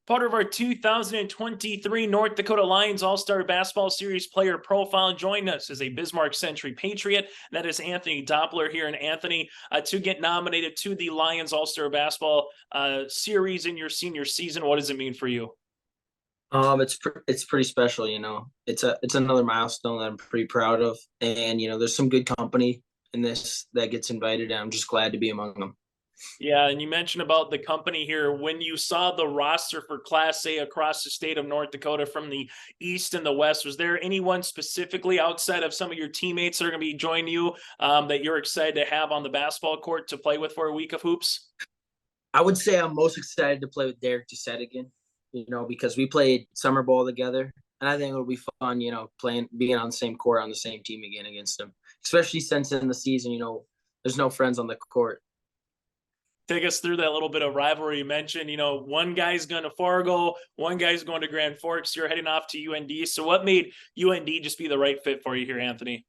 part of our 2023 North Dakota Lions All-Star Basketball Series player profile. Join us as a Bismarck Century Patriot. That is Anthony Doppler here. And Anthony, to get nominated to the Lions All-Star Basketball Series in your senior season, what does it mean for you? It's pretty special, It's another milestone that I'm pretty proud of, and there's some good company in this that gets invited, and I'm just glad to be among them. Yeah, and you mentioned about the company here. When you saw the roster for Class A across the state of North Dakota from the East and the West, was there anyone specifically outside of some of your teammates that are going to be joining you that you're excited to have on the basketball court to play with for a week of hoops? I would say I'm most excited to play with Derek Doucette again, because we played summer ball together, and I think it'll be fun, being on the same court on the same team again against him, especially since in the season, there's no friends on the court. Take us through that little bit of rivalry you mentioned. One guy's going to Fargo, one guy's going to Grand Forks. You're heading off to UND. So what made UND just be the right fit for you here, Anthony?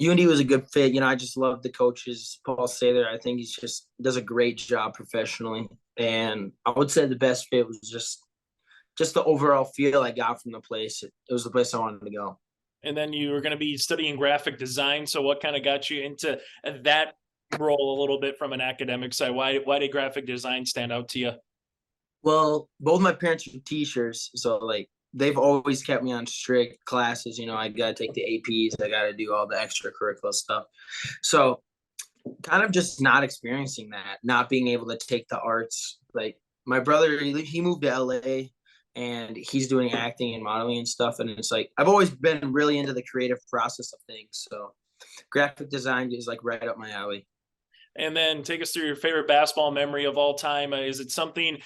UND was a good fit. I just love the coaches. Paul Sather, I think he just does a great job professionally. And I would say the best fit was just the overall feel I got from the place. It was the place I wanted to go. And then you were going to be studying graphic design. So what kind of got you into that role a little bit from an academic side? Why did graphic design stand out to you? Well, both my parents are teachers, so they've always kept me on strict classes. I got to take the APs, I got to do all the extracurricular stuff. So kind of just not experiencing that, not being able to take the arts. Like my brother, he moved to LA and he's doing acting and modeling and stuff. And it's I've always been really into the creative process of things. So graphic design is right up my alley. And then take us through your favorite basketball memory of all time. Is it something,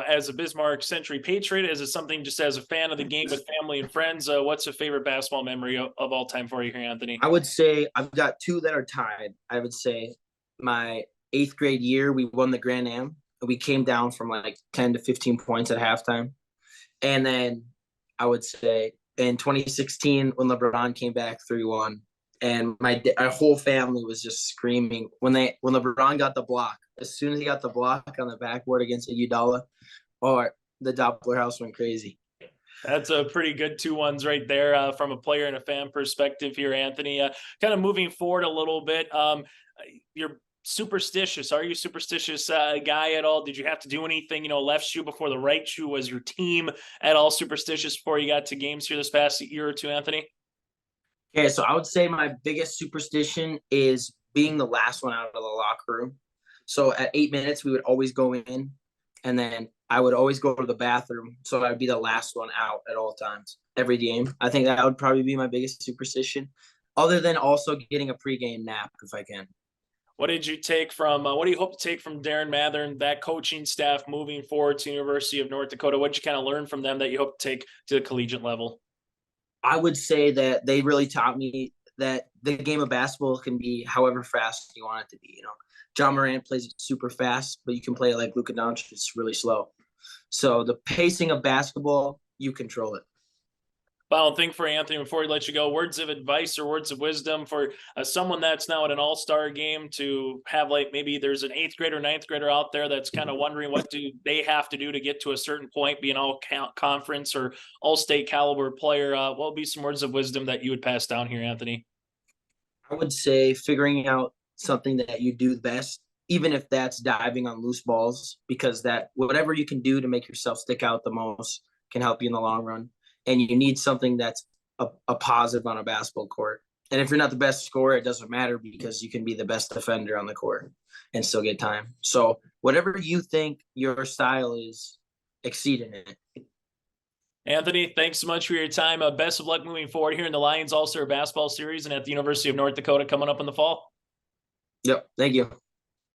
as a Bismarck Century Patriot? Is it something just as a fan of the game with family and friends? What's a favorite basketball memory of all time for you here, Anthony? I would say I've got two that are tied. I would say my 8th grade year, we won the Grand Am. We came down from 10 to 15 points at halftime. And then I would say in 2016, when LeBron came back 3-1, and our whole family was just screaming when LeBron got the block. As soon as he got the block on the backboard against Iguodala, or the Doppler house went crazy. That's a pretty good 2-1s right there from a player and a fan perspective here, Anthony. Kind of moving forward a little bit, you're superstitious. Are you a superstitious guy at all? Did you have to do anything, left shoe before the right shoe? Was your team at all superstitious before you got to games here this past year or two, Anthony? Yeah, so I would say my biggest superstition is being the last one out of the locker room. So at 8 minutes, we would always go in, and then I would always go to the bathroom. So I would be the last one out at all times, every game. I think that would probably be my biggest superstition, other than also getting a pregame nap if I can. What did you take from, what do you hope to take from Darren Mather and that coaching staff moving forward to University of North Dakota? What did you kind of learn from them that you hope to take to the collegiate level? I would say that they really taught me that the game of basketball can be however fast you want it to be. John Morant plays it super fast, but you can play it like Luka Doncic. It's really slow. So the pacing of basketball, you control it. Final thing for Anthony before we let you go, words of advice or words of wisdom for someone that's now at an all-star game to have maybe there's an 8th grader, 9th grader out there that's kind of wondering what do they have to do to get to a certain point, be an all-conference or all-state caliber player. What would be some words of wisdom that you would pass down here, Anthony? I would say figuring out something that you do best, even if that's diving on loose balls, because that whatever you can do to make yourself stick out the most can help you in the long run. And you need something that's a positive on a basketball court. And if you're not the best scorer, it doesn't matter because you can be the best defender on the court and still get time. So whatever you think your style is, exceed in it. Anthony, thanks so much for your time. Best of luck moving forward here in the Lions All-Star Basketball Series and at the University of North Dakota coming up in the fall. Yep. Thank you.